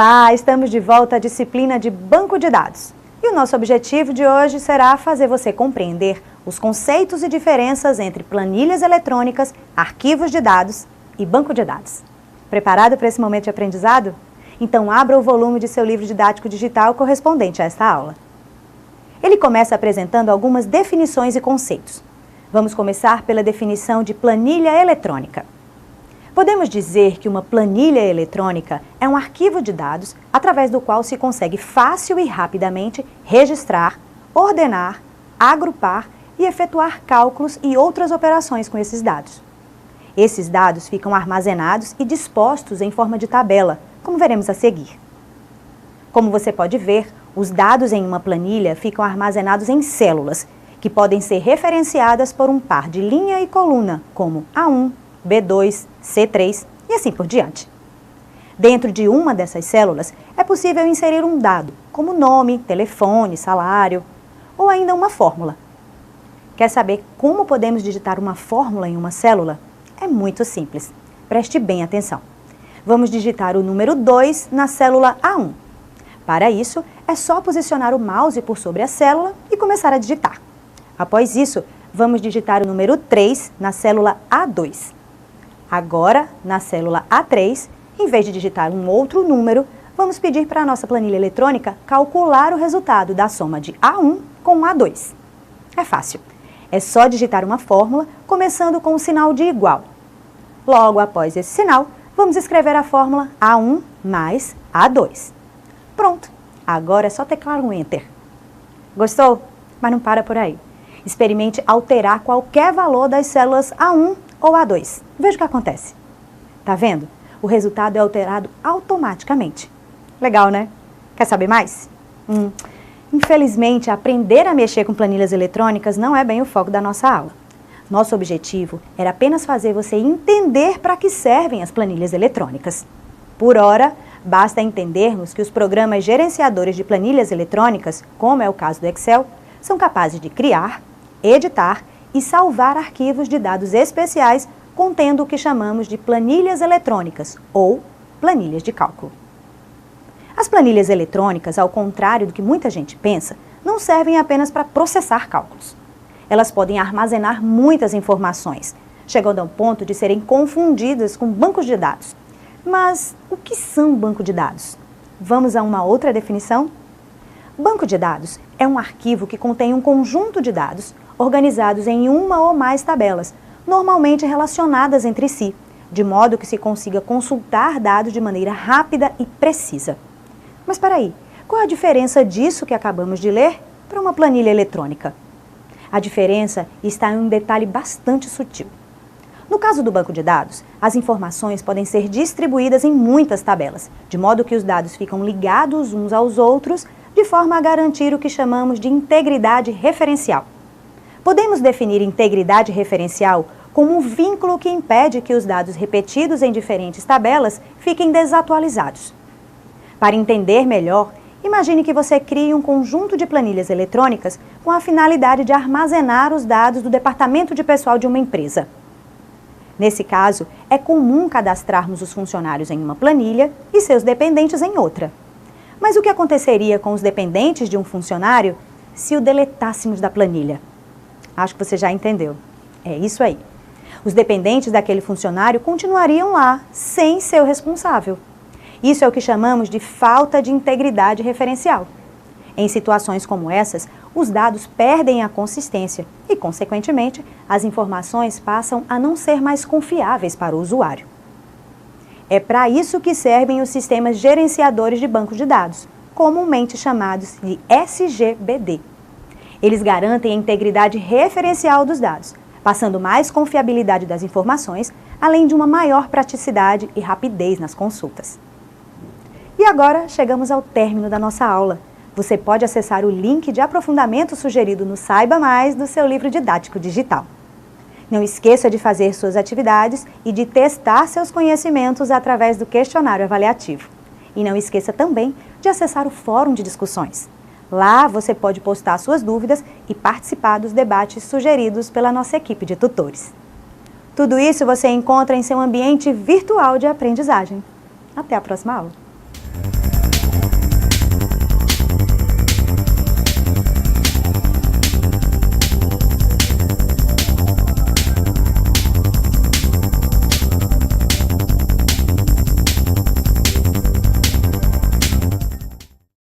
Olá, estamos de volta à disciplina de banco de dados. E o nosso objetivo de hoje será fazer você compreender os conceitos e diferenças entre planilhas eletrônicas, arquivos de dados e banco de dados. Preparado para esse momento de aprendizado? Então abra o volume de seu livro didático digital correspondente a esta aula. Ele começa apresentando algumas definições e conceitos. Vamos começar pela definição de planilha eletrônica. Podemos dizer que uma planilha eletrônica é um arquivo de dados através do qual se consegue fácil e rapidamente registrar, ordenar, agrupar e efetuar cálculos e outras operações com esses dados. Esses dados ficam armazenados e dispostos em forma de tabela, como veremos a seguir. Como você pode ver, os dados em uma planilha ficam armazenados em células, que podem ser referenciadas por um par de linha e coluna, como A1, B2, C3 e assim por diante. Dentro de uma dessas células é possível inserir um dado, como nome, telefone, salário ou ainda uma fórmula. Quer saber como podemos digitar uma fórmula em uma célula? É muito simples. Preste bem atenção. Vamos digitar o número 2 na célula A1. Para isso, é só posicionar o mouse por sobre a célula e começar a digitar. Após isso, vamos digitar o número 3 na célula A2. Agora, na célula A3, em vez de digitar um outro número, vamos pedir para a nossa planilha eletrônica calcular o resultado da soma de A1 com A2. É fácil. É só digitar uma fórmula, começando com o sinal de igual. Logo após esse sinal, vamos escrever a fórmula A1 mais A2. Pronto! Agora é só teclar um Enter. Gostou? Mas não para por aí. Experimente alterar qualquer valor das células A1 ou A2. Veja o que acontece. Tá vendo? O resultado é alterado automaticamente. Legal, né? Quer saber mais? Infelizmente, aprender a mexer com planilhas eletrônicas não é bem o foco da nossa aula. Nosso objetivo era apenas fazer você entender para que servem as planilhas eletrônicas. Por hora, basta entendermos que os programas gerenciadores de planilhas eletrônicas, como é o caso do Excel, são capazes de criar, editar e salvar arquivos de dados especiais contendo o que chamamos de planilhas eletrônicas ou planilhas de cálculo. As planilhas eletrônicas, ao contrário do que muita gente pensa, não servem apenas para processar cálculos. Elas podem armazenar muitas informações, chegando ao ponto de serem confundidas com bancos de dados. Mas o que são banco de dados? Vamos a uma outra definição? Banco de dados é um arquivo que contém um conjunto de dados organizados em uma ou mais tabelas, normalmente relacionadas entre si, de modo que se consiga consultar dados de maneira rápida e precisa. Mas espera aí, qual a diferença disso que acabamos de ler para uma planilha eletrônica? A diferença está em um detalhe bastante sutil. No caso do banco de dados, as informações podem ser distribuídas em muitas tabelas, de modo que os dados ficam ligados uns aos outros, de forma a garantir o que chamamos de integridade referencial. Podemos definir integridade referencial como um vínculo que impede que os dados repetidos em diferentes tabelas fiquem desatualizados. Para entender melhor, imagine que você crie um conjunto de planilhas eletrônicas com a finalidade de armazenar os dados do departamento de pessoal de uma empresa. Nesse caso, é comum cadastrarmos os funcionários em uma planilha e seus dependentes em outra. Mas o que aconteceria com os dependentes de um funcionário se o deletássemos da planilha? Acho que você já entendeu. É isso aí. Os dependentes daquele funcionário continuariam lá, sem seu responsável. Isso é o que chamamos de falta de integridade referencial. Em situações como essas, os dados perdem a consistência e, consequentemente, as informações passam a não ser mais confiáveis para o usuário. É para isso que servem os sistemas gerenciadores de bancos de dados, comumente chamados de SGBD. Eles garantem a integridade referencial dos dados, passando mais confiabilidade das informações, além de uma maior praticidade e rapidez nas consultas. E agora chegamos ao término da nossa aula. Você pode acessar o link de aprofundamento sugerido no Saiba Mais do seu livro didático digital. Não esqueça de fazer suas atividades e de testar seus conhecimentos através do questionário avaliativo. E não esqueça também de acessar o fórum de discussões. Lá você pode postar suas dúvidas e participar dos debates sugeridos pela nossa equipe de tutores. Tudo isso você encontra em seu ambiente virtual de aprendizagem. Até a próxima aula!